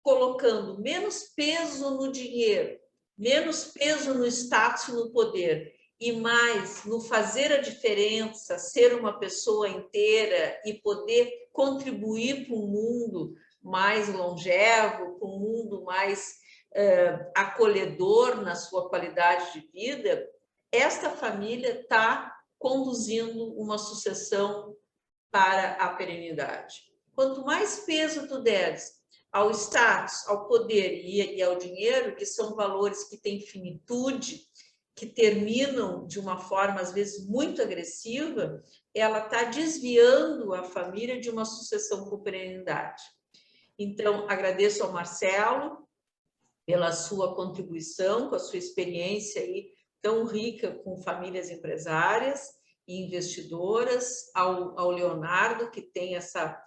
colocando menos peso no dinheiro, menos peso no status e no poder, e mais no fazer a diferença, ser uma pessoa inteira e poder contribuir para um mundo mais longevo, para um mundo mais acolhedor na sua qualidade de vida, esta família está conduzindo uma sucessão para a perenidade. Quanto mais peso tu deres ao status, ao poder e ao dinheiro, que são valores que têm finitude, que terminam de uma forma, às vezes, muito agressiva, ela está desviando a família de uma sucessão com perenidade. Então, agradeço ao Marcelo pela sua contribuição, com a sua experiência aí tão rica com famílias empresárias e investidoras, ao Leonardo, que tem essa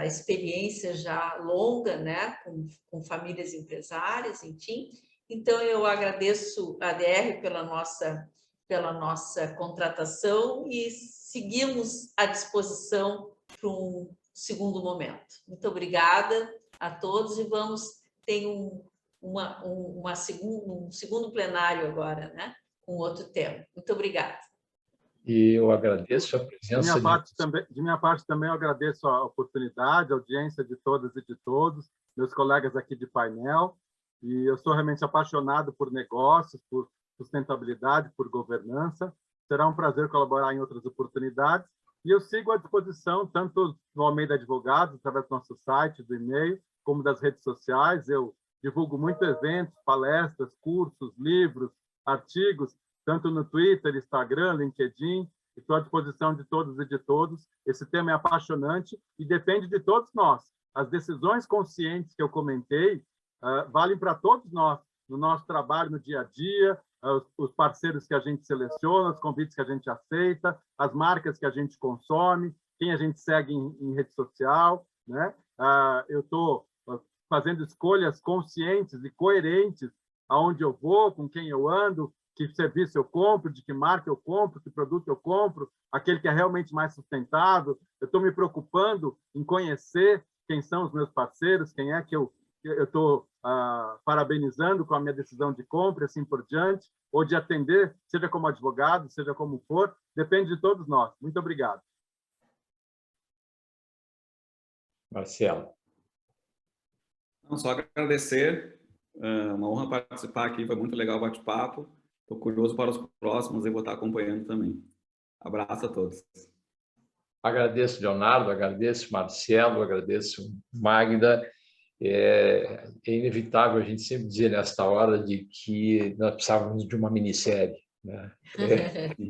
experiência já longa, né, com famílias empresárias, enfim. Então, eu agradeço a ADR pela nossa contratação e seguimos à disposição para um segundo momento. Muito obrigada a todos e vamos ter um segundo plenário agora, né, com outro tema. Muito obrigada. E eu agradeço a presença... De minha parte também eu agradeço a oportunidade, a audiência de todas e de todos, meus colegas aqui de painel, e eu sou realmente apaixonado por negócios, por sustentabilidade, por governança. Será um prazer colaborar em outras oportunidades, e eu sigo à disposição, tanto no Almeida Advogados, através do nosso site, do e-mail, como das redes sociais. Eu divulgo muitos eventos, palestras, cursos, livros, artigos, tanto no Twitter, Instagram, LinkedIn. Estou à disposição de todos e de todos. Esse tema é apaixonante e depende de todos nós. As decisões conscientes que eu comentei valem para todos nós, no nosso trabalho, no dia a dia, os parceiros que a gente seleciona, os convites que a gente aceita, as marcas que a gente consome, quem a gente segue em rede social, né? Eu estou fazendo escolhas conscientes e coerentes aonde eu vou, com quem eu ando, que serviço eu compro, de que marca eu compro, que produto eu compro, aquele que é realmente mais sustentável. Eu estou me preocupando em conhecer quem são os meus parceiros, quem é que eu estou parabenizando com a minha decisão de compra, assim por diante, ou de atender, seja como advogado, seja como for, depende de todos nós. Muito obrigado. Marcelo. Não, só agradecer, uma honra participar aqui, foi muito legal o bate-papo. Estou curioso para os próximos e vou estar acompanhando também. Abraço a todos. Agradeço, Leonardo, agradeço, Marcelo, agradeço, Magda. É inevitável a gente sempre dizer nesta hora de que nós precisávamos de uma minissérie, né?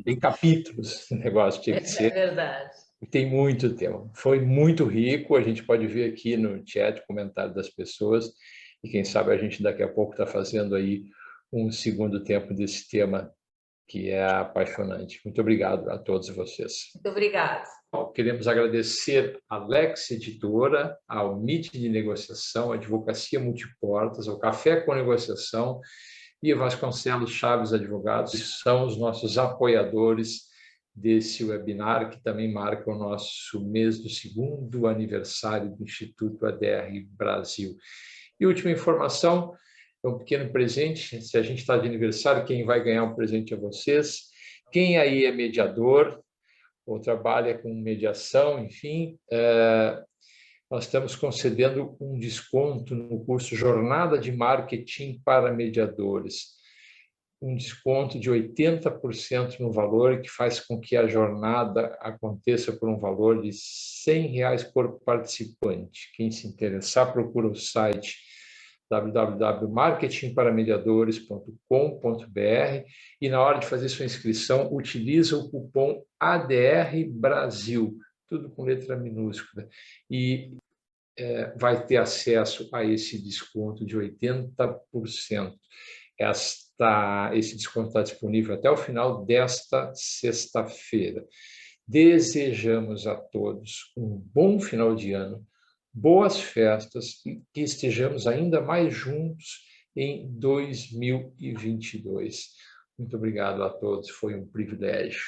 Tem capítulos, o negócio tinha que ser. É verdade. Tem muito tema. Foi muito rico, a gente pode ver aqui no chat comentário das pessoas, e quem sabe a gente daqui a pouco está fazendo aí um segundo tempo desse tema que é apaixonante. Muito obrigado a todos vocês. Muito obrigada. Queremos agradecer a Lex Editora, ao MIT de Negociação, a Advocacia Multiportas, ao Café com Negociação e a Vasconcelos Chaves Advogados, que são os nossos apoiadores desse webinar, que também marca o nosso mês do 2º aniversário do Instituto ADR Brasil. E última informação, é um pequeno presente, se a gente está de aniversário, quem vai ganhar um presente é vocês. Quem aí é mediador, ou trabalha com mediação, enfim, nós estamos concedendo um desconto no curso Jornada de Marketing para Mediadores. Um desconto de 80% no valor, que faz com que a jornada aconteça por um valor de R$100 por participante. Quem se interessar, procura o site www.marketingparamediadores.com.br e na hora de fazer sua inscrição, utiliza o cupom ADR Brasil, tudo com letra minúscula, e vai ter acesso a esse desconto de 80%. Esse desconto está disponível até o final desta sexta-feira. Desejamos a todos um bom final de ano, boas festas e que estejamos ainda mais juntos em 2022. Muito obrigado a todos, foi um privilégio.